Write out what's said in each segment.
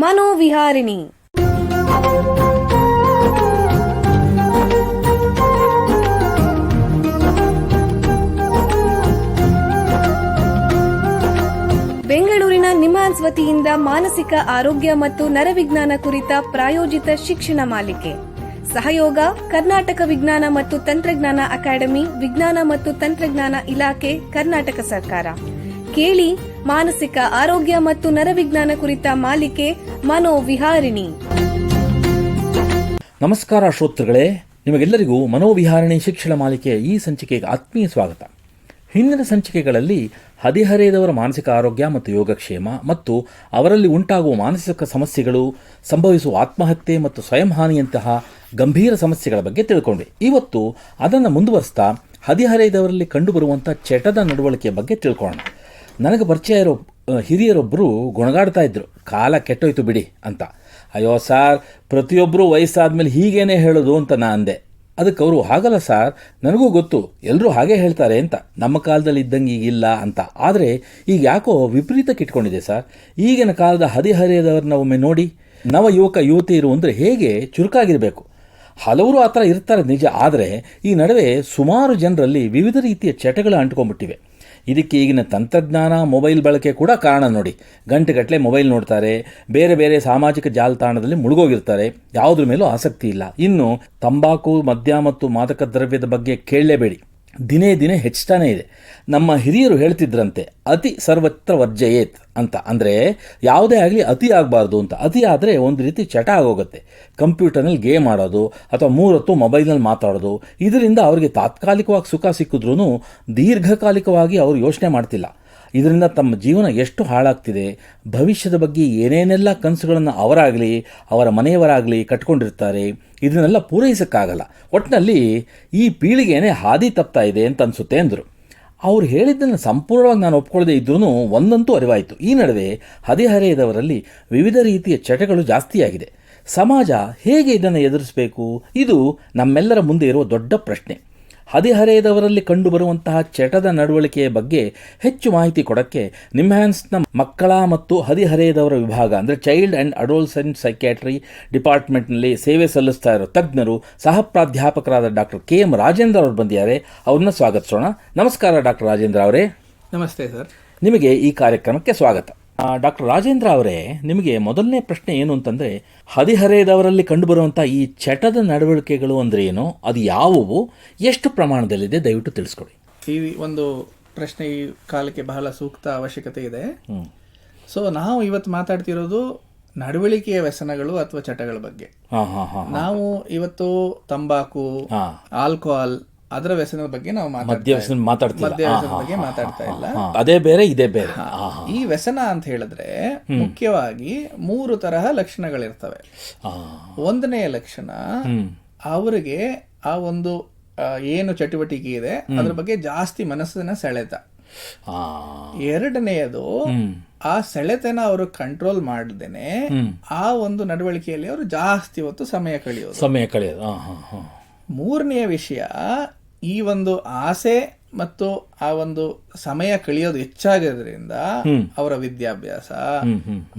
ಮನೋವಿಹಾರಿಣಿ. ಬೆಂಗಳೂರಿನ ನಿಮ್ಹಾನ್ಸ್ ವತಿಯಿಂದ ಮಾನಸಿಕ ಆರೋಗ್ಯ ಮತ್ತು ನರವಿಜ್ಞಾನ ಕುರಿತ ಪ್ರಾಯೋಜಿತ ಶಿಕ್ಷಣ ಮಾಲಿಕೆ. ಸಹಯೋಗ ಕರ್ನಾಟಕ ವಿಜ್ಞಾನ ಮತ್ತು ತಂತ್ರಜ್ಞಾನ ಅಕಾಡೆಮಿ, ವಿಜ್ಞಾನ ಮತ್ತು ತಂತ್ರಜ್ಞಾನ ಇಲಾಖೆ, ಕರ್ನಾಟಕ ಸರ್ಕಾರ. ಕೇಳಿ ಮಾನಸಿಕ ಆರೋಗ್ಯ ಮತ್ತು ನರವಿಜ್ಞಾನ ಕುರಿತ ಮಾಲಿಕೆ ಮನೋವಿಹಾರಿಣಿ. ನಮಸ್ಕಾರ ಶ್ರೋತೃಗಳೇ, ನಿಮಗೆಲ್ಲರಿಗೂ ಮನೋವಿಹಾರಿಣಿ ಶಿಕ್ಷಣ ಮಾಲಿಕೆಯ ಈ ಸಂಚಿಕೆಗೆ ಆತ್ಮೀಯ ಸ್ವಾಗತ. ಹಿಂದಿನ ಸಂಚಿಕೆಗಳಲ್ಲಿ ಹದಿಹರೆಯದವರ ಮಾನಸಿಕ ಆರೋಗ್ಯ ಮತ್ತು ಯೋಗಕ್ಷೇಮ ಮತ್ತು ಅವರಲ್ಲಿ ಉಂಟಾಗುವ ಮಾನಸಿಕ ಸಮಸ್ಯೆಗಳು, ಸಂಭವಿಸುವ ಆತ್ಮಹತ್ಯೆ ಮತ್ತು ಸ್ವಯಂಹಾನಿಯಂತಹ ಗಂಭೀರ ಸಮಸ್ಯೆಗಳ ಬಗ್ಗೆ ತಿಳ್ಕೊಂಡೆ. ಇವತ್ತು ಅದನ್ನು ಮುಂದುವರಿಸ್ತಾ ಹದಿಹರೆಯದವರಲ್ಲಿ ಕಂಡುಬರುವಂಥ ಚಟದ ನಡವಳಿಕೆಯ ಬಗ್ಗೆ ತಿಳ್ಕೊಳ್ಳೋಣ. ನನಗೆ ಪರಿಚಯ ಇರೋ ಹಿರಿಯರೊಬ್ಬರು ಗುಣಗಾಡ್ತಾ ಇದ್ರು, ಕಾಲ ಕೆಟ್ಟೋಯ್ತು ಬಿಡಿ ಅಂತ. ಅಯ್ಯೋ ಸಾರ್, ಪ್ರತಿಯೊಬ್ಬರು ವಯಸ್ಸಾದ್ಮೇಲೆ ಹೀಗೇನೆ ಹೇಳೋದು ಅಂತ ನಾ ಅಂದೆ. ಅದಕ್ಕೆ ಅವರು, ಹಾಗಲ್ಲ ಸಾರ್, ನನಗೂ ಗೊತ್ತು, ಎಲ್ಲರೂ ಹಾಗೆ ಹೇಳ್ತಾರೆ ಅಂತ, ನಮ್ಮ ಕಾಲದಲ್ಲಿ ಇದ್ದಂಗೆ ಈಗಿಲ್ಲ ಅಂತ. ಆದರೆ ಈಗ ಯಾಕೋ ವಿಪರೀತಕ್ಕೆ ಇಟ್ಕೊಂಡಿದೆ ಸರ್. ಈಗಿನ ಕಾಲದ ಹದಿಹರೆಯದವ್ರನ್ನ ಒಮ್ಮೆ ನೋಡಿ. ನವ ಯುವಕ ಯುವತಿಯರು ಅಂದರೆ ಹೇಗೆ ಚುರುಕಾಗಿರಬೇಕು. ಹಲವರು ಆ ಥರ ಇರ್ತಾರೆ ನಿಜ, ಆದರೆ ಈ ನಡುವೆ ಸುಮಾರು ಜನರಲ್ಲಿ ವಿವಿಧ ರೀತಿಯ ಚಟಗಳು ಅಂಟ್ಕೊಂಡ್ಬಿಟ್ಟಿವೆ. ಇದಕ್ಕೆ ಈಗಿನ ತಂತ್ರಜ್ಞಾನ, ಮೊಬೈಲ್ ಬಳಕೆ ಕೂಡ ಕಾರಣ ನೋಡಿ. ಗಂಟೆಗಟ್ಟಲೆ ಮೊಬೈಲ್ ನೋಡ್ತಾರೆ, ಬೇರೆ ಬೇರೆ ಸಾಮಾಜಿಕ ಜಾಲತಾಣದಲ್ಲಿ ಮುಳುಗೋಗಿರ್ತಾರೆ, ಯಾವುದ್ರ ಮೇಲೂ ಆಸಕ್ತಿ ಇಲ್ಲ. ಇನ್ನು ತಂಬಾಕು, ಮದ್ಯ ಮತ್ತು ಮಾದಕ ದ್ರವ್ಯದ ಬಗ್ಗೆ ಕೇಳಲೇಬೇಡಿ, ದಿನೇ ದಿನೇ ಹೆಚ್ಚುತ್ತಾನೇ ಇದೆ. ನಮ್ಮ ಹಿರಿಯರು ಹೇಳ್ತಿದ್ರಂತೆ, ಅತಿ ಸರ್ವತ್ರ ವರ್ಜಯೇತ್ ಅಂತ. ಅಂದರೆ ಯಾವುದೇ ಆಗಲಿ ಅತಿ ಆಗಬಾರ್ದು ಅಂತ. ಅತಿ ಆದರೆ ಒಂದು ರೀತಿ ಚಟ ಆಗೋಗುತ್ತೆ. ಕಂಪ್ಯೂಟರ್ನಲ್ಲಿ ಗೇಮ್ ಆಡೋದು ಅಥವಾ 3 ಹೊತ್ತು ಮೊಬೈಲ್ನಲ್ಲಿ ಮಾತಾಡೋದು, ಇದರಿಂದ ಅವರಿಗೆ ತಾತ್ಕಾಲಿಕವಾಗಿ ಸುಖ ಸಿಕ್ಕಿದ್ರೂ ದೀರ್ಘಕಾಲಿಕವಾಗಿ ಅವರು ಯೋಚನೆ ಮಾಡ್ತಿಲ್ಲ. ಇದರಿಂದ ತಮ್ಮ ಜೀವನ ಎಷ್ಟು ಹಾಳಾಗ್ತಿದೆ, ಭವಿಷ್ಯದ ಬಗ್ಗೆ ಏನೇನೆಲ್ಲ ಕನಸುಗಳನ್ನು ಅವರಾಗಲಿ ಅವರ ಮನೆಯವರಾಗಲಿ ಕಟ್ಕೊಂಡಿರ್ತಾರೆ, ಇದನ್ನೆಲ್ಲ ಪೂರೈಸೋಕ್ಕಾಗಲ್ಲ. ಒಟ್ಟಿನಲ್ಲಿ ಈ ಪೀಳಿಗೆನೇ ಹಾದಿ ತಪ್ತಾ ಇದೆ ಅಂತ ಅನಿಸುತ್ತೆ ಅಂದರು. ಅವ್ರು ಹೇಳಿದ್ದನ್ನು ಸಂಪೂರ್ಣವಾಗಿ ನಾನು ಒಪ್ಕೊಳ್ಳದೆ ಇದ್ರೂ ಒಂದಂತೂ ಅರಿವಾಯಿತು. ಈ ನಡುವೆ ಹದಿಹರೆಯದವರಲ್ಲಿ ವಿವಿಧ ರೀತಿಯ ಚಟಗಳು ಜಾಸ್ತಿಯಾಗಿದೆ. ಸಮಾಜ ಹೇಗೆ ಇದನ್ನು ಎದುರಿಸಬೇಕು? ಇದು ನಮ್ಮೆಲ್ಲರ ಮುಂದೆ ಇರುವ ದೊಡ್ಡ ಪ್ರಶ್ನೆ. ಹದಿಹರೆಯದವರಲ್ಲಿ ಕಂಡುಬರುವಂತಹ ಚಟದ ನಡವಳಿಕೆಯ ಬಗ್ಗೆ ಹೆಚ್ಚು ಮಾಹಿತಿ ಕೊಡೋಕ್ಕೆ ನಿಮ್ಹಾನ್ಸ್ನ ಮಕ್ಕಳ ಮತ್ತು ಹದಿಹರೆಯದವರ ವಿಭಾಗ ಅಂದರೆ ಚೈಲ್ಡ್ ಆ್ಯಂಡ್ ಅಡೋಲ್ಸೆಂಟ್ ಸೈಕ್ಯಾಟ್ರಿ ಡಿಪಾರ್ಟ್ಮೆಂಟ್ನಲ್ಲಿ ಸೇವೆ ಸಲ್ಲಿಸ್ತಾ ಇರೋ ತಜ್ಞರು, ಸಹ ಪ್ರಾಧ್ಯಾಪಕರಾದ ಡಾಕ್ಟರ್ KM ರಾಜೇಂದ್ರ ಅವರು ಬಂದಿದ್ದಾರೆ. ಅವ್ರನ್ನ ಸ್ವಾಗತಿಸೋಣ. ನಮಸ್ಕಾರ ಡಾಕ್ಟರ್ ರಾಜೇಂದ್ರ ಅವರೇ. ನಮಸ್ತೆ ಸರ್. ನಿಮಗೆ ಈ ಕಾರ್ಯಕ್ರಮಕ್ಕೆ ಸ್ವಾಗತ. ಡಾಕ್ಟರ್ ರಾಜೇಂದ್ರ ಅವರೇ, ನಿಮಗೆ ಮೊದಲನೇ ಪ್ರಶ್ನೆ ಏನು ಅಂತಂದರೆ, ಹದಿಹರೆಯದವರಲ್ಲಿ ಕಂಡುಬರುವಂಥ ಈ ಚಟದ ನಡವಳಿಕೆಗಳು ಅಂದರೆ ಏನು, ಅದು ಯಾವುವು, ಎಷ್ಟು ಪ್ರಮಾಣದಲ್ಲಿದೆ, ದಯವಿಟ್ಟು ತಿಳಿಸ್ಕೊಡಿ. ಈ ಒಂದು ಪ್ರಶ್ನೆ ಈ ಕಾಲಕ್ಕೆ ಬಹಳ ಸೂಕ್ತ ಅವಶ್ಯಕತೆ ಇದೆ. ಸೊ ನಾವು ಇವತ್ತು ಮಾತಾಡ್ತಿರೋದು ನಡವಳಿಕೆಯ ವ್ಯಸನಗಳು ಅಥವಾ ಚಟಗಳ ಬಗ್ಗೆ. ನಾವು ಇವತ್ತು ತಂಬಾಕು, ಆಲ್ಕೋಹಾಲ್ ಅದರ ವ್ಯಸನದ ಬಗ್ಗೆ ನಾವು ಮದ್ಯ ವ್ಯಸನದ ಬಗ್ಗೆ ಮಾತಾಡ್ತಾ ಇಲ್ಲ. ಅದೇ ಬೇರೆ, ಇದೇ ಬೇರೆ. ಈ ವ್ಯಸನ ಅಂತ ಹೇಳಿದ್ರೆ ಮುಖ್ಯವಾಗಿ 3 ತರಹ ಲಕ್ಷಣಗಳಿರ್ತವೆ. ಒಂದನೆಯ ಲಕ್ಷಣ, ಅವರಿಗೆ ಆ ಒಂದು ಏನು ಚಟುವಟಿಕೆ ಇದೆ ಅದ್ರ ಬಗ್ಗೆ ಜಾಸ್ತಿ ಮನಸ್ಸಿನ ಸೆಳೆತ. ಎರಡನೆಯದು, ಆ ಸೆಳೆತನ ಅವರು ಕಂಟ್ರೋಲ್ ಮಾಡದೇನೆ ಆ ಒಂದು ನಡವಳಿಕೆಯಲ್ಲಿ ಅವರು ಜಾಸ್ತಿ ಹೊತ್ತು ಸಮಯ ಕಳೆಯೋದು. ಮೂರನೆಯ ವಿಷಯ, ಈ ಒಂದು ಆಸೆ ಮತ್ತು ಆ ಒಂದು ಸಮಯ ಕಳೆಯೋದು ಹೆಚ್ಚಾಗೋದ್ರಿಂದ ಅವರ ವಿದ್ಯಾಭ್ಯಾಸ,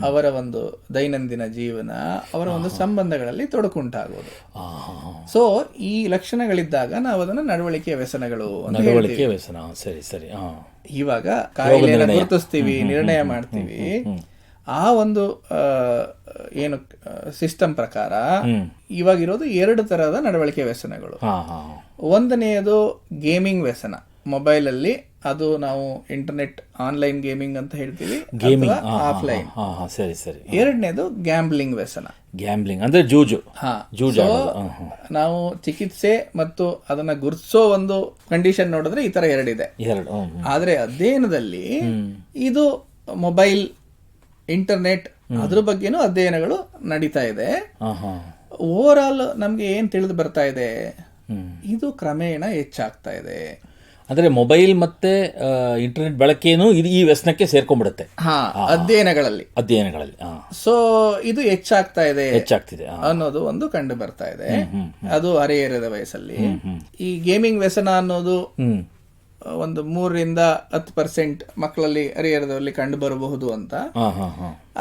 ಅವರ ಒಂದು ದೈನಂದಿನ ಜೀವನ, ಅವರ ಒಂದು ಸಂಬಂಧಗಳಲ್ಲಿ ತೊಡಕುಂಟಾಗೋದು. ಸೊ ಈ ಲಕ್ಷಣಗಳಿದ್ದಾಗ ನಾವು ಅದನ್ನು ನಡವಳಿಕೆಯ ವ್ಯಸನಗಳು ಅಂತ ಹೇಳ್ತೀವಿ. ಸರಿ. ಇವಾಗ ಕಾಯಿಲೆಯನ್ನು ಗುರುತಿಸ್ತೀವಿ, ನಿರ್ಣಯ ಮಾಡ್ತೀವಿ. ಆ ಒಂದು ಏನು ಸಿಸ್ಟಮ್ ಪ್ರಕಾರ ಇವಾಗಿರೋದು 2 ತರಹದ ನಡವಳಿಕೆ ವ್ಯಸನಗಳು. ಒಂದನೆಯದು ಗೇಮಿಂಗ್ ವ್ಯಸನ, ಮೊಬೈಲ್ ಅಲ್ಲಿ. ಅದು ನಾವು ಇಂಟರ್ನೆಟ್ ಆನ್ಲೈನ್ ಗೇಮಿಂಗ್ ಅಂತ ಹೇಳ್ತೀವಿ, ಆಫ್ಲೈನ್. ಎರಡನೇದು ಗ್ಯಾಂಬ್ಲಿಂಗ್ ವ್ಯಸನ. ಗ್ಯಾಂಬ್ಲಿಂಗ್ ಅಂದ್ರೆ ಜೂಜು. ನಾವು ಚಿಕಿತ್ಸೆ ಮತ್ತು ಅದನ್ನ ಗುರುತಿಸೋ ಒಂದು ಕಂಡೀಷನ್ ನೋಡಿದ್ರೆ ಈ ತರ 2 ಇದೆ. ಆದ್ರೆ ಅಧ್ಯಯನದಲ್ಲಿ ಇದು ಮೊಬೈಲ್, ಇಂಟರ್ನೆಟ್ ಅದ್ರ ಬಗ್ಗೆನೂ ಅಧ್ಯಯನಗಳು ನಡೀತಾ ಇದೆ. ಓವರ್ ಆಲ್ ನಮ್ಗೆ ಏನ್ ತಿಳಿದು ಬರ್ತಾ ಇದೆ, ಇದು ಕ್ರಮೇಣ ಹೆಚ್ಚಾಗ್ತಾ ಇದೆ. ಅಂದ್ರೆ ಮೊಬೈಲ್ ಮತ್ತೆ ಇಂಟರ್ನೆಟ್ ಬಳಕೆನೂ ಇದು ಈ ವ್ಯಸನಕ್ಕೆ ಸೇರ್ಕೊಂಡ್ಬಿಡುತ್ತೆ ಅಧ್ಯಯನಗಳಲ್ಲಿ. ಸೊ ಇದು ಹೆಚ್ಚಾಗ್ತಿದೆ ಅನ್ನೋದು ಒಂದು ಕಂಡು ಬರ್ತಾ ಇದೆ. ಅದು ಹರೆಹರೆಯದ ವಯಸ್ಸಲ್ಲಿ. ಈ ಗೇಮಿಂಗ್ ವ್ಯಸನ ಅನ್ನೋದು ಒಂದು 3-10% ಮಕ್ಕಳಲ್ಲಿ ಹರಿಹರದಲ್ಲಿ ಕಂಡು ಬರಬಹುದು ಅಂತ.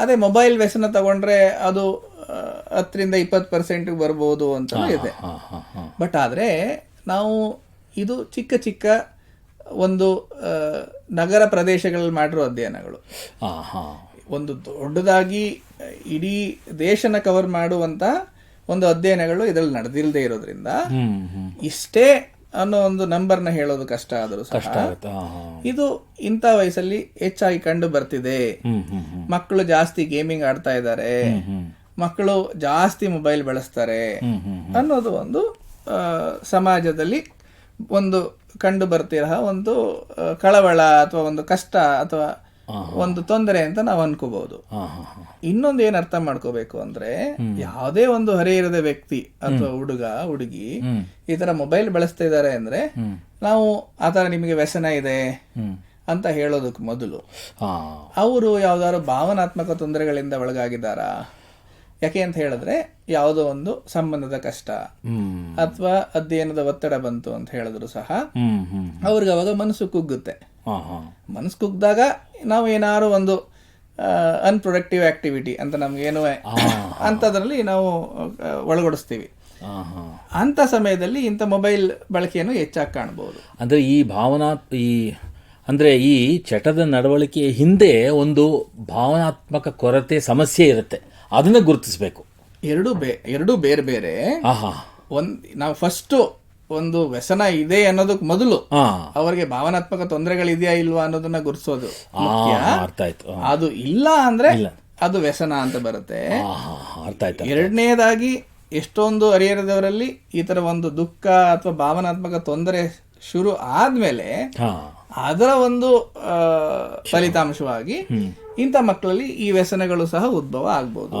ಅದೇ ಮೊಬೈಲ್ ವ್ಯಸನ ತಗೊಂಡ್ರೆ ಅದು 10-20% ಬರಬಹುದು ಅಂತ ಇದೆ. ಬಟ್ ಆದ್ರೆ ನಾವು ಇದು ಚಿಕ್ಕ ಚಿಕ್ಕ ಒಂದು ನಗರ ಪ್ರದೇಶಗಳಲ್ಲಿ ಮಾಡಿರೋ ಅಧ್ಯಯನಗಳು. ಒಂದು ದೊಡ್ಡದಾಗಿ ಇಡೀ ದೇಶನ ಕವರ್ ಮಾಡುವಂತ ಒಂದು ಅಧ್ಯಯನಗಳು ಇದರಲ್ಲಿ ನಡೆದಿಲ್ಲದೆ ಇರೋದ್ರಿಂದ ಇಷ್ಟೇ ಅನ್ನೋ ಒಂದು ನಂಬರ್ನ ಹೇಳೋದು ಕಷ್ಟ ಆದರೂ ಸಹ ಇದು ಇಂಥ ವಯಸ್ಸಲ್ಲಿ ಹೆಚ್ಚಾಗಿ ಕಂಡು ಬರ್ತಿದೆ. ಮಕ್ಕಳು ಜಾಸ್ತಿ ಗೇಮಿಂಗ್ ಆಡ್ತಾ ಇದ್ದಾರೆ, ಮಕ್ಕಳು ಜಾಸ್ತಿ ಮೊಬೈಲ್ ಬಳಸ್ತಾರೆ ಅನ್ನೋದು ಒಂದು ಸಮಾಜದಲ್ಲಿ ಒಂದು ಕಂಡು ಬರ್ತಿರೋ ಒಂದು ಕಳವಳ ಅಥವಾ ಒಂದು ಕಷ್ಟ ಅಥವಾ ಒಂದು ತೊಂದರೆ ಅಂತ ನಾವು ಅನ್ಕೋಬಹುದು. ಇನ್ನೊಂದು ಏನ್ ಅರ್ಥ ಮಾಡ್ಕೋಬೇಕು ಅಂದ್ರೆ, ಯಾವುದೇ ಒಂದು ಹರಿಹರದ ವ್ಯಕ್ತಿ ಅಥವಾ ಹುಡುಗ ಹುಡುಗಿ ಈ ತರ ಮೊಬೈಲ್ ಬಳಸ್ತಾ ಇದ್ದಾರೆ ಅಂದ್ರೆ ನಾವು ಆತರ ನಿಮಗೆ ವ್ಯಸನ ಇದೆ ಅಂತ ಹೇಳೋದಕ್ಕೆ ಮೊದಲು ಅವರು ಯಾವ್ದಾದ್ರು ಭಾವನಾತ್ಮಕ ತೊಂದರೆಗಳಿಂದ ಒಳಗಾಗಿದ್ದಾರಾ? ಯಾಕೆ ಅಂತ ಹೇಳಿದ್ರೆ ಯಾವುದೋ ಒಂದು ಸಂಬಂಧದ ಕಷ್ಟ ಅಥವಾ ಅಧ್ಯಯನದ ಒತ್ತಡ ಬಂತು ಅಂತ ಹೇಳಿದ್ರು ಸಹ ಅವ್ರಿಗೆ ಅವಾಗ ಮನಸ್ಸು ಕುಗ್ಗುತ್ತೆ. ಮನಸ್ಸು ಕುಗ್ದಾಗ ನಾವು ಏನಾದ್ರು ಒಂದು ಅನ್ಪ್ರೊಡಕ್ಟಿವ್ ಆಕ್ಟಿವಿಟಿ ಅಂತ ನಮ್ಗೇನು ಅಂತದ್ರಲ್ಲಿ ನಾವು ಒಳಗೊಡಿಸ್ತೀವಿ. ಅಂತ ಸಮಯದಲ್ಲಿ ಇಂಥ ಮೊಬೈಲ್ ಬಳಕೆಯನ್ನು ಹೆಚ್ಚಾಗಿ ಕಾಣಬಹುದು. ಅಂದ್ರೆ ಈ ಚಟದ ನಡವಳಿಕೆಯ ಹಿಂದೆ ಒಂದು ಭಾವನಾತ್ಮಕ ಕೊರತೆ ಸಮಸ್ಯೆ ಇರುತ್ತೆ, ಅದನ್ನ ಗುರುತಿಸಬೇಕು. ಎರಡು ಬೇರೆ ಬೇರೆ. ನಾವು ಫಸ್ಟ್ ಒಂದು ವ್ಯಸನ ಇದೆ ಅನ್ನೋದಕ್ಕೆ ಮೊದಲು ಅವರಿಗೆ ಭಾವನಾತ್ಮಕ ತೊಂದರೆಗಳಿದೆಯಾ ಇಲ್ವಾ ಅನ್ನೋದನ್ನ ಗುರುತಿಸೋದು ಮುಖ್ಯ. ಅದು ಇಲ್ಲ ಅಂದ್ರೆ ಅದು ವ್ಯಸನ ಅಂತ ಬರುತ್ತೆ. ಎರಡನೇದಾಗಿ ಎಷ್ಟೊಂದು ಹರಿಹರದವರಲ್ಲಿ ಈ ತರ ಒಂದು ದುಃಖ ಅಥವಾ ಭಾವನಾತ್ಮಕ ತೊಂದರೆ ಶುರು ಆದ್ಮೇಲೆ ಅದರ ಒಂದು ಫಲಿತಾಂಶವಾಗಿ ಇಂಥ ಮಕ್ಕಳಲ್ಲಿ ಈ ವ್ಯಸನಗಳು ಸಹ ಉದ್ಭವ ಆಗ್ಬೋದು.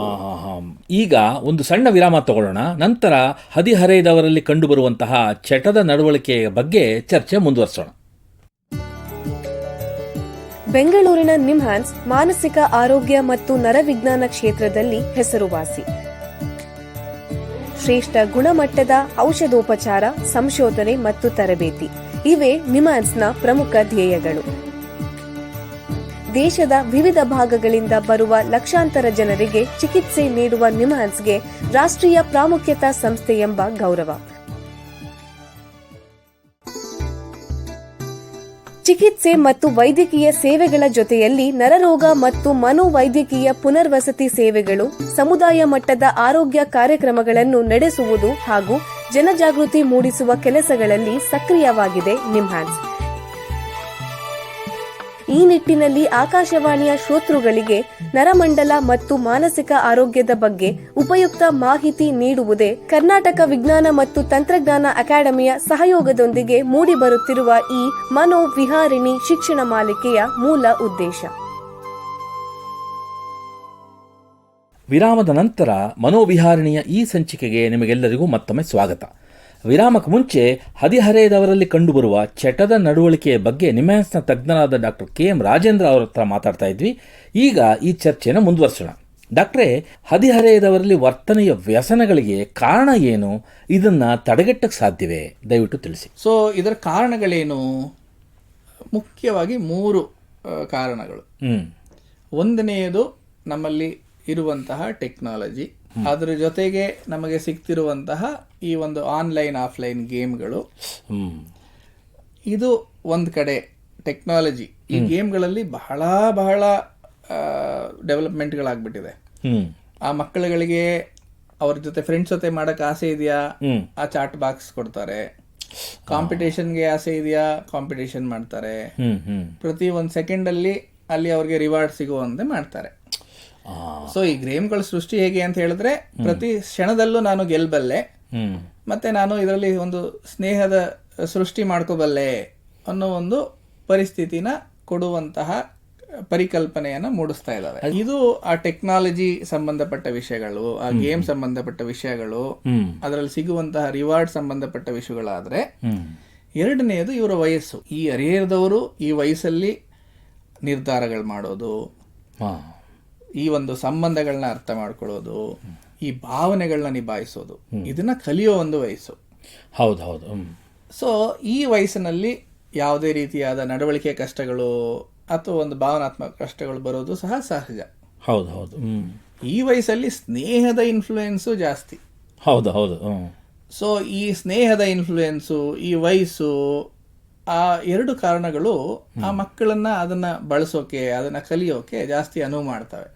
ಈಗ ಒಂದು ಸಣ್ಣ ವಿರಾಮ ತಗೊಳ್ಳೋಣ. ನಂತರ ಹದಿಹರೆಯದವರಲ್ಲಿ ಕಂಡುಬರುವಂತಹ ಚಟದ ನಡವಳಿಕೆಯ ಬಗ್ಗೆ ಚರ್ಚೆ ಮುಂದುವರಿಸೋಣ. ಬೆಂಗಳೂರಿನ ನಿಮ್ಹಾನ್ಸ್ ಮಾನಸಿಕ ಆರೋಗ್ಯ ಮತ್ತು ನರವಿಜ್ಞಾನ ಕ್ಷೇತ್ರದಲ್ಲಿ ಹೆಸರುವಾಸಿ. ಶ್ರೇಷ್ಠ ಗುಣಮಟ್ಟದ ಔಷಧೋಪಚಾರ, ಸಂಶೋಧನೆ ಮತ್ತು ತರಬೇತಿ ಇವೇ ನಿಮ್ಹಾನ್ಸ್ನ ಪ್ರಮುಖ ಧ್ಯೇಯಗಳು. ದೇಶದ ವಿವಿಧ ಭಾಗಗಳಿಂದ ಬರುವ ಲಕ್ಷಾಂತರ ಜನರಿಗೆ ಚಿಕಿತ್ಸೆ ನೀಡುವ ನಿಮ್ಹಾನ್ಸ್ಗೆ ರಾಷ್ಟ್ರೀಯ ಪ್ರಾಮುಖ್ಯತಾ ಸಂಸ್ಥೆ ಎಂಬ ಗೌರವ. ಚಿಕಿತ್ಸೆ ಮತ್ತು ವೈದ್ಯಕೀಯ ಸೇವೆಗಳ ಜೊತೆಯಲ್ಲಿ ನರರೋಗ ಮತ್ತು ಮನೋವೈದ್ಯಕೀಯ ಪುನರ್ವಸತಿ ಸೇವೆಗಳು, ಸಮುದಾಯ ಮಟ್ಟದ ಆರೋಗ್ಯ ಕಾರ್ಯಕ್ರಮಗಳನ್ನು ನಡೆಸುವುದು ಹಾಗೂ ಜನಜಾಗೃತಿ ಮೂಡಿಸುವ ಕೆಲಸಗಳಲ್ಲಿ ಸಕ್ರಿಯವಾಗಿದೆ ನಿಮ್ಹಾನ್ಸ್. ಈ ನಿಟ್ಟಿನಲ್ಲಿ ಆಕಾಶವಾಣಿಯ ಶ್ರೋತೃಗಳಿಗೆ ನರಮಂಡಲ ಮತ್ತು ಮಾನಸಿಕ ಆರೋಗ್ಯದ ಬಗ್ಗೆ ಉಪಯುಕ್ತ ಮಾಹಿತಿ ನೀಡುವುದೇ ಕರ್ನಾಟಕ ವಿಜ್ಞಾನ ಮತ್ತು ತಂತ್ರಜ್ಞಾನ ಅಕಾಡೆಮಿಯ ಸಹಯೋಗದೊಂದಿಗೆ ಮೂಡಿಬರುತ್ತಿರುವ ಈ ಮನೋವಿಹಾರಿಣಿ ಶಿಕ್ಷಣ ಮಾಲಿಕೆಯ ಮೂಲ ಉದ್ದೇಶ. ವಿರಾಮದ ನಂತರ ಮನೋವಿಹಾರಿಣಿಯ ಈ ಸಂಚಿಕೆಗೆ ನಿಮಗೆಲ್ಲರಿಗೂ ಮತ್ತೊಮ್ಮೆ ಸ್ವಾಗತ. ವಿರಾಮಕ್ಕೆ ಮುಂಚೆ ಹದಿಹರೆಯದವರಲ್ಲಿ ಕಂಡುಬರುವ ಚಟದ ನಡವಳಿಕೆಯ ಬಗ್ಗೆ ನಿಮ್ಹಾನ್ಸ್ನ ತಜ್ಞರಾದ ಡಾಕ್ಟರ್ KM ರಾಜೇಂದ್ರ ಅವರ ಹತ್ರ ಮಾತಾಡ್ತಾ ಇದ್ವಿ. ಈಗ ಈ ಚರ್ಚೆಯನ್ನು ಮುಂದುವರಿಸೋಣ. ಡಾಕ್ಟ್ರೇ, ಹದಿಹರೆಯದವರಲ್ಲಿ ವರ್ತನೆಯ ವ್ಯಸನಗಳಿಗೆ ಕಾರಣ ಏನು? ಇದನ್ನ ತಡೆಗಟ್ಟಕ್ಕೆ ಸಾಧ್ಯವೇ? ದಯವಿಟ್ಟು ತಿಳಿಸಿ. ಸೊ ಇದರ ಕಾರಣಗಳೇನು? ಮುಖ್ಯವಾಗಿ 3 ಕಾರಣಗಳು. ಒಂದನೆಯದು ನಮ್ಮಲ್ಲಿ ಇರುವಂತಹ ಟೆಕ್ನಾಲಜಿ, ಅದರ ಜೊತೆಗೆ ನಮಗೆ ಸಿಗ್ತಿರುವಂತಹ ಈ ಒಂದು ಆನ್ಲೈನ್ ಆಫ್ಲೈನ್ ಗೇಮ್ಗಳು. ಇದು ಒಂದು ಕಡೆ ಟೆಕ್ನಾಲಜಿ. ಈ ಗೇಮ್ಗಳಲ್ಲಿ ಬಹಳ ಡೆವಲಪ್ಮೆಂಟ್ಗಳಾಗ್ಬಿಟ್ಟಿದೆ. ಆ ಮಕ್ಕಳುಗಳಿಗೆ ಅವ್ರ ಜೊತೆ ಫ್ರೆಂಡ್ಸ್ ಜೊತೆ ಮಾಡಕ್ ಆಸೆ ಇದೆಯಾ, ಆ ಚಾಟ್ ಬಾಕ್ಸ್ ಕೊಡ್ತಾರೆ. ಕಾಂಪಿಟೇಷನ್ಗೆ ಆಸೆ ಇದೆಯಾ, ಕಾಂಪಿಟೇಷನ್ ಮಾಡ್ತಾರೆ. ಪ್ರತಿ 1 ಸೆಕೆಂಡ್ ಅಲ್ಲಿ ಅವ್ರಿಗೆ ರಿವಾರ್ಡ್ ಸಿಗುವಂತೆ ಮಾಡ್ತಾರೆ. ಸೊ ಈ ಗೇಮ್ಗಳ ಸೃಷ್ಟಿ ಹೇಗೆ ಅಂತ ಹೇಳಿದ್ರೆ, ಪ್ರತಿ ಕ್ಷಣದಲ್ಲೂ ನಾನು ಗೆಲ್ಬಲ್ಲೆ, ಮತ್ತೆ ನಾನು ಇದರಲ್ಲಿ ಒಂದು ಸ್ನೇಹದ ಸೃಷ್ಟಿ ಮಾಡ್ಕೋಬಲ್ಲೆ ಅನ್ನೋ ಒಂದು ಪರಿಸ್ಥಿತಿನ ಕೊಡುವಂತಹ ಪರಿಕಲ್ಪನೆಯನ್ನ ಮೂಡಿಸ್ತಾ ಇದ್ದಾವೆ. ಇದು ಆ ಟೆಕ್ನಾಲಜಿ ಸಂಬಂಧಪಟ್ಟ ವಿಷಯಗಳು, ಆ ಗೇಮ್ ಸಂಬಂಧಪಟ್ಟ ವಿಷಯಗಳು, ಅದರಲ್ಲಿ ಸಿಗುವಂತಹ ರಿವಾರ್ಡ್ ಸಂಬಂಧಪಟ್ಟ ವಿಷಯಗಳಾದ್ರೆ. ಎರಡನೆಯದು ಇವರ ವಯಸ್ಸು. ಈ ಹರಿಹರದವರು ಈ ವಯಸ್ಸಲ್ಲಿ ನಿರ್ಧಾರಗಳು ಮಾಡೋದು, ಈ ಒಂದು ಸಂಬಂಧಗಳನ್ನ ಅರ್ಥ ಮಾಡ್ಕೊಳ್ಳೋದು, ಈ ಭಾವನೆಗಳನ್ನ ನಿಭಾಯಿಸೋದು, ಇದನ್ನ ಕಲಿಯೋ ಒಂದು ವಯಸ್ಸು. ಹೌದು. ಸೊ ಈ ವಯಸ್ಸಿನಲ್ಲಿ ಯಾವುದೇ ರೀತಿಯಾದ ನಡವಳಿಕೆ ಕಷ್ಟಗಳು ಅಥವಾ ಒಂದು ಭಾವನಾತ್ಮಕ ಕಷ್ಟಗಳು ಬರೋದು ಸಹ ಸಹಜ. ಹೌದು ಹೌದು. ಈ ವಯಸ್ಸಲ್ಲಿ ಸ್ನೇಹದ ಇನ್ಫ್ಲೂಯೆನ್ಸು ಜಾಸ್ತಿ. ಹೌದು ಹೌದು. ಸೊ ಈ ಸ್ನೇಹದ ಇನ್ಫ್ಲೂಯೆನ್ಸು, ಈ ವಯಸ್ಸು, ಆ ಎರಡು ಕಾರಣಗಳು ಆ ಮಕ್ಕಳನ್ನ ಅದನ್ನ ಬಳಸೋಕೆ, ಅದನ್ನ ಕಲಿಯೋಕೆ ಜಾಸ್ತಿ ಅನುವು ಮಾಡ್ತವೆ.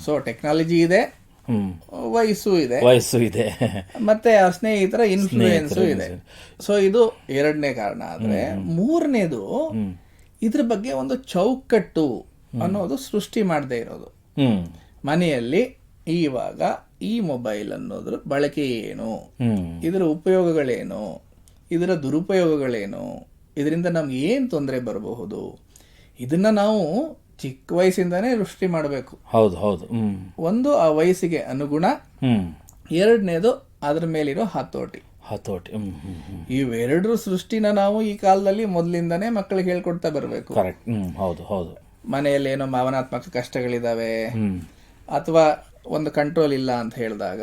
ಸೊ ಟೆಕ್ನಾಲಜಿ ಇದೆ, ವಯಸ್ಸು ಇದೆ, ಮತ್ತೆ ಆ ಸ್ನೇಹಿತರ ಇನ್ಫ್ಲೂಯೆನ್ಸು ಇದೆ. ಸೊ ಇದು ಎರಡನೇ ಕಾರಣ. ಆದ್ರೆ ಮೂರನೇದು, ಇದ್ರ ಬಗ್ಗೆ ಒಂದು ಚೌಕಟ್ಟು ಅನ್ನೋದು ಸೃಷ್ಟಿ ಮಾಡದೇ ಇರೋದು. ಮನೆಯಲ್ಲಿ ಇವಾಗ ಈ ಮೊಬೈಲ್ ಅನ್ನೋದ್ರ ಬಳಕೆ ಏನು, ಇದರ ಉಪಯೋಗಗಳೇನು, ಇದರ ದುರುಪಯೋಗಗಳೇನು, ಇದರಿಂದ ನಮ್ಗೆ ಏನ್ ತೊಂದರೆ ಬರಬಹುದು, ಇದನ್ನ ನಾವು ಚಿಕ್ಕ ವಯಸ್ಸಿಂದಾನೇ ಸೃಷ್ಟಿ ಮಾಡಬೇಕು. ಹೌದು ಹೌದು. ಒಂದು ಆ ವಯಸ್ಸಿಗೆ ಅನುಗುಣ, ಎರಡನೇದು ಅದ್ರ ಮೇಲಿರೋ ಹತೋಟಿ. ಇವೆರಡರ ಸೃಷ್ಟಿನ ನಾವು ಈ ಕಾಲದಲ್ಲಿ ಮೊದಲಿಂದಾನೇ ಮಕ್ಕಳಿಗೆ ಹೇಳ್ಕೊಡ್ತಾ ಬರಬೇಕು. ಹೌದು ಹೌದು. ಮನೆಯಲ್ಲಿ ಏನೋ ಭಾವನಾತ್ಮಕ ಕಷ್ಟಗಳಿದಾವೆ ಅಥವಾ ಒಂದು ಕಂಟ್ರೋಲ್ ಇಲ್ಲ ಅಂತ ಹೇಳಿದಾಗ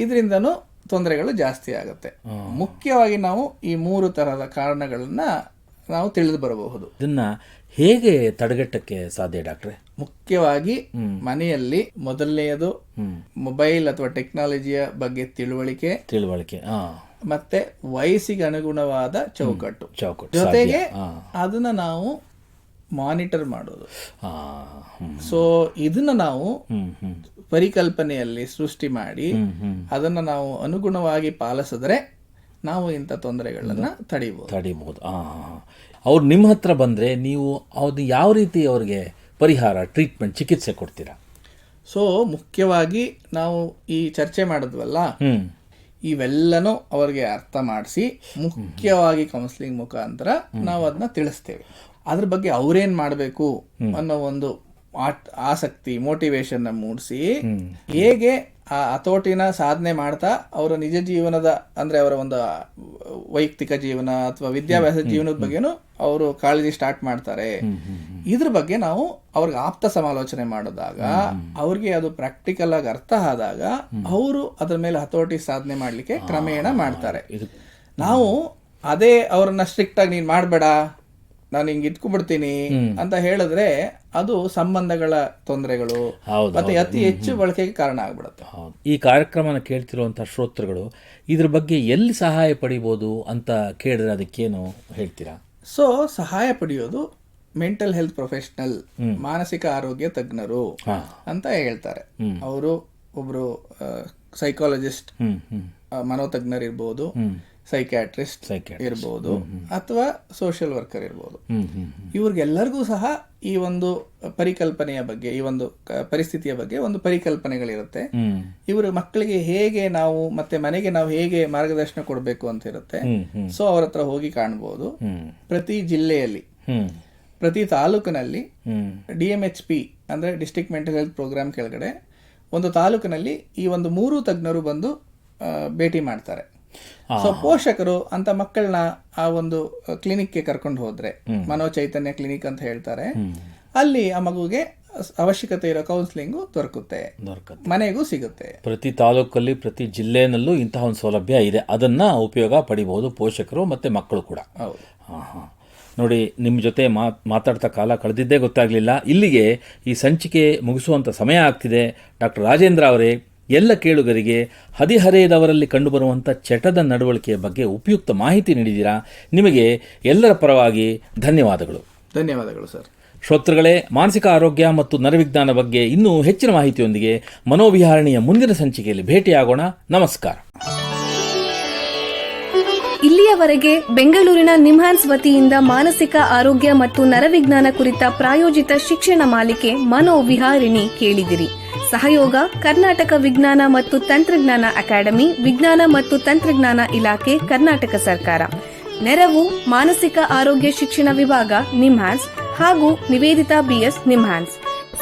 ಇದರಿಂದನೂ ತೊಂದರೆಗಳು ಜಾಸ್ತಿ ಆಗುತ್ತೆ. ಮುಖ್ಯವಾಗಿ ನಾವು ಈ ಮೂರು ತರಹದ ಕಾರಣಗಳನ್ನ ನಾವು ತಿಳಿದು ಬರಬಹುದು. ಇದನ್ನ ಹೇಗೆ ತಡೆಗಟ್ಟಕ್ಕೆ ಸಾಧ್ಯ ಡಾಕ್ಟ್ರೆ? ಮುಖ್ಯವಾಗಿ ಮನೆಯಲ್ಲಿ ಮೊದಲನೆಯದು ಮೊಬೈಲ್ ಅಥವಾ ಟೆಕ್ನಾಲಜಿಯ ಬಗ್ಗೆ ತಿಳುವಳಿಕೆ ಮತ್ತೆ ವಯಸ್ಸಿಗೆ ಅನುಗುಣವಾದ ಚೌಕಟ್ಟು, ಜೊತೆಗೆ ಅದನ್ನ ನಾವು ಮಾನಿಟರ್ ಮಾಡೋದು. ಸೊ ಇದನ್ನ ನಾವು ಪರಿಕಲ್ಪನೆಯಲ್ಲಿ ಸೃಷ್ಟಿ ಮಾಡಿ ಅದನ್ನ ನಾವು ಅನುಗುಣವಾಗಿ ಪಾಲಿಸಿದ್ರೆ ನಾವು ಇಂಥ ತೊಂದರೆಗಳನ್ನ ತಡಿಬಹುದು. ಅವ್ರು ನಿಮ್ಮ ಹತ್ರ ಬಂದ್ರೆ ನೀವು ಅದು ಯಾವ ರೀತಿ ಅವ್ರಿಗೆ ಪರಿಹಾರ, ಟ್ರೀಟ್ಮೆಂಟ್, ಚಿಕಿತ್ಸೆ ಕೊಡ್ತೀರಾ? ಸೊ ಮುಖ್ಯವಾಗಿ ನಾವು ಈ ಚರ್ಚೆ ಮಾಡಿದ್ವಲ್ಲ, ಇವೆಲ್ಲನೂ ಅವ್ರಿಗೆ ಅರ್ಥ ಮಾಡಿಸಿ ಮುಖ್ಯವಾಗಿ ಕೌನ್ಸಿಲಿಂಗ್ ಮುಖಾಂತರ ನಾವು ಅದನ್ನ ತಿಳಿಸ್ತೇವೆ. ಅದ್ರ ಬಗ್ಗೆ ಅವ್ರೇನ್ ಮಾಡಬೇಕು ಅನ್ನೋ ಒಂದು ಆಸಕ್ತಿ, ಮೋಟಿವೇಶನ್ ಮೂಡಿಸಿ ಹೇಗೆ ಆ ಹತೋಟಿನ ಸಾಧನೆ ಮಾಡ್ತಾ ಅವರ ನಿಜ ಜೀವನದ, ಅಂದ್ರೆ ಅವರ ಒಂದು ವೈಯಕ್ತಿಕ ಜೀವನ ಅಥವಾ ವಿದ್ಯಾಭ್ಯಾಸ ಜೀವನದ ಬಗ್ಗೆನೂ ಅವರು ಕಾಳಜಿ ಸ್ಟಾರ್ಟ್ ಮಾಡ್ತಾರೆ. ಇದ್ರ ಬಗ್ಗೆ ನಾವು ಅವ್ರಿಗೆ ಆಪ್ತ ಸಮಾಲೋಚನೆ ಮಾಡಿದಾಗ, ಅವ್ರಿಗೆ ಅದು ಪ್ರಾಕ್ಟಿಕಲ್ ಆಗಿ ಅರ್ಥ ಆದಾಗ ಅವರು ಅದ್ರ ಮೇಲೆ ಹತೋಟಿ ಸಾಧನೆ ಮಾಡ್ಲಿಕ್ಕೆ ಕ್ರಮೇಣ ಮಾಡ್ತಾರೆ. ನಾವು ಅದೇ ಅವ್ರನ್ನ ಸ್ಟ್ರಿಕ್ಟ್ ಆಗಿ ನೀನ್ ಮಾಡ್ಬೇಡ, ನಾನು ಹಿಂಗೆ ಇಟ್ಕೊಂಡ್ಬಿಡ್ತೀನಿ ಅಂತ ಹೇಳಿದ್ರೆ ಅದು ಸಂಬಂಧಗಳ ತೊಂದರೆಗಳು ಮತ್ತೆ ಅತಿ ಹೆಚ್ಚು ಬಳಕೆಗೆ ಕಾರಣ ಆಗ್ಬಿಡುತ್ತೆ. ಈ ಕಾರ್ಯಕ್ರಮನ ಕೇಳ್ತಿರುವಂತಹ ಶ್ರೋತೃಗಳು ಇದ್ರ ಬಗ್ಗೆ ಎಲ್ಲಿ ಸಹಾಯ ಪಡಿಬಹುದು ಅಂತ ಕೇಳಿದ್ರೆ ಅದಕ್ಕೇನು ಹೇಳ್ತೀರಾ? ಸೊ ಸಹಾಯ ಪಡೆಯೋದು ಮೆಂಟಲ್ ಹೆಲ್ತ್ ಪ್ರೊಫೆಷನಲ್, ಮಾನಸಿಕ ಆರೋಗ್ಯ ತಜ್ಞರು ಅಂತ ಹೇಳ್ತಾರೆ. ಅವರು ಒಬ್ರು ಸೈಕಾಲಜಿಸ್ಟ್, ಮನೋತಜ್ಞರು ಇರ್ಬೋದು, ಸೈಕ್ಯಾಟ್ರಿಸ್ಟ್ ಇರ್ಬೋದು, ಅಥವಾ ಸೋಷಿಯಲ್ ವರ್ಕರ್ ಇರ್ಬೋದು. ಇವ್ರಿಗೆಲ್ಲರಿಗೂ ಸಹ ಈ ಒಂದು ಪರಿಕಲ್ಪನೆಯ ಬಗ್ಗೆ, ಈ ಒಂದು ಪರಿಸ್ಥಿತಿಯ ಬಗ್ಗೆ ಒಂದು ಪರಿಕಲ್ಪನೆಗಳಿರುತ್ತೆ. ಇವರು ಮಕ್ಕಳಿಗೆ ಹೇಗೆ ನಾವು ಮತ್ತೆ ಮನೆಗೆ ನಾವು ಹೇಗೆ ಮಾರ್ಗದರ್ಶನ ಕೊಡಬೇಕು ಅಂತ ಇರುತ್ತೆ. ಸೊ ಅವ್ರ ಹತ್ರ ಹೋಗಿ ಕಾಣಬಹುದು. ಪ್ರತಿ ಜಿಲ್ಲೆಯಲ್ಲಿ, ಪ್ರತಿ ತಾಲೂಕಿನಲ್ಲಿ DMHP ಅಂದ್ರೆ ಡಿಸ್ಟ್ರಿಕ್ಟ್ ಮೆಂಟಲ್ ಹೆಲ್ತ್ ಪ್ರೋಗ್ರಾಮ್ ಕೆಳಗಡೆ ಒಂದು ತಾಲೂಕಿನಲ್ಲಿ ಈ ಒಂದು 3 ತಜ್ಞರು ಬಂದು ಭೇಟಿ ಮಾಡ್ತಾರೆ. ಸೊ ಪೋಷಕರು ಅಂತ ಮಕ್ಕಳನ್ನ ಆ ಒಂದು ಕ್ಲಿನಿಕ್ಗೆ ಕರ್ಕೊಂಡು ಹೋದ್ರೆ, ಮನೋಚೈತನ್ಯ ಕ್ಲಿನಿಕ್ ಅಂತ ಹೇಳ್ತಾರೆ, ಅಲ್ಲಿ ಆ ಮಗುಗೆ ಅವಶ್ಯಕತೆ ಇರೋ ಕೌನ್ಸಿಲಿಂಗು ದೊರಕುತ್ತೆ, ಮನೆಗೂ ಸಿಗುತ್ತೆ. ಪ್ರತಿ ತಾಲೂಕಲ್ಲಿ, ಪ್ರತಿ ಜಿಲ್ಲೆನಲ್ಲೂ ಇಂತಹ ಒಂದು ಸೌಲಭ್ಯ ಇದೆ. ಅದನ್ನ ಉಪಯೋಗ ಪಡಿಬಹುದು ಪೋಷಕರು ಮತ್ತೆ ಮಕ್ಕಳು ಕೂಡ. ಹೌದು. ನೋಡಿ, ನಿಮ್ಮ ಜೊತೆ ಮಾತಾಡ್ತಾ ಕಾಲ ಕಳೆದಿದ್ದೇ ಗೊತ್ತಾಗಲಿಲ್ಲ. ಇಲ್ಲಿಗೆ ಈ ಸಂಚಿಕೆ ಮುಗಿಸುವಂಥ ಸಮಯ ಆಗ್ತಿದೆ. ಡಾಕ್ಟರ್ ರಾಜೇಂದ್ರ ಅವರೇ, ಎಲ್ಲ ಕೇಳುಗರಿಗೆ ಹದಿಹರೆಯದವರಲ್ಲಿ ಕಂಡುಬರುವಂಥ ಚಟದ ನಡವಳಿಕೆಯ ಬಗ್ಗೆ ಉಪಯುಕ್ತ ಮಾಹಿತಿ ನೀಡಿದ್ದೀರಾ. ನಿಮಗೆ ಎಲ್ಲರ ಪರವಾಗಿ ಧನ್ಯವಾದಗಳು. ಧನ್ಯವಾದಗಳು ಸರ್. ಶ್ರೋತೃಗಳೇ, ಮಾನಸಿಕ ಆರೋಗ್ಯ ಮತ್ತು ನರವಿಜ್ಞಾನ ಬಗ್ಗೆ ಇನ್ನೂ ಹೆಚ್ಚಿನ ಮಾಹಿತಿಯೊಂದಿಗೆ ಮನೋವಿಹಾರಣೆಯ ಮುಂದಿನ ಸಂಚಿಕೆಯಲ್ಲಿ ಭೇಟಿಯಾಗೋಣ. ನಮಸ್ಕಾರ. ಇಲ್ಲಿಯವರೆಗೆ ಬೆಂಗಳೂರಿನ ನಿಮ್ಹಾನ್ಸ್ ವತಿಯಿಂದ ಮಾನಸಿಕ ಆರೋಗ್ಯ ಮತ್ತು ನರವಿಜ್ಞಾನ ಕುರಿತ ಪ್ರಾಯೋಜಿತ ಶಿಕ್ಷಣ ಮಾಲಿಕೆ ಮನೋವಿಹಾರಿಣಿ ಕೇಳಿದಿರಿ. ಸಹಯೋಗ ಕರ್ನಾಟಕ ವಿಜ್ಞಾನ ಮತ್ತು ತಂತ್ರಜ್ಞಾನ ಅಕಾಡೆಮಿ, ವಿಜ್ಞಾನ ಮತ್ತು ತಂತ್ರಜ್ಞಾನ ಇಲಾಖೆ, ಕರ್ನಾಟಕ ಸರ್ಕಾರ. ನೆರವು ಮಾನಸಿಕ ಆರೋಗ್ಯ ಶಿಕ್ಷಣ ವಿಭಾಗ, ನಿಮ್ಹಾನ್ಸ್ ಹಾಗೂ ನಿವೇದಿತಾ BS, ನಿಮ್ಹಾನ್ಸ್.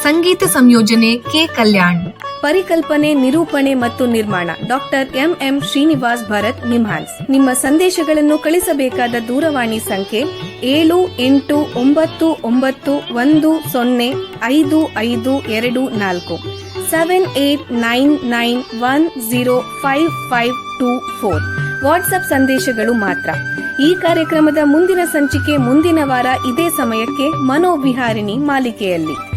ಸಂಗೀತ ಸಂಯೋಜನೆ ಕೆ. ಕಲ್ಯಾಣ್. ಪರಿಕಲ್ಪನೆ, ನಿರೂಪಣೆ ಮತ್ತು ನಿರ್ಮಾಣ ಡಾಕ್ಟರ್ MM ಶ್ರೀನಿವಾಸ್ ಭರತ್, ನಿಮ್ಹಾನ್ಸ್. ನಿಮ್ಮ ಸಂದೇಶಗಳನ್ನು ಕಳಿಸಬೇಕಾದ ದೂರವಾಣಿ ಸಂಖ್ಯೆ 7891105524 7899105524. ವಾಟ್ಸ್ಆಪ್ ಸಂದೇಶಗಳು ಮಾತ್ರ. ಈ ಕಾರ್ಯಕ್ರಮದ ಮುಂದಿನ ಸಂಚಿಕೆ ಮುಂದಿನ ವಾರ ಇದೇ ಸಮಯಕ್ಕೆ ಮನೋವಿಹಾರಿಣಿ ಮಾಲಿಕೆಯಲ್ಲಿ.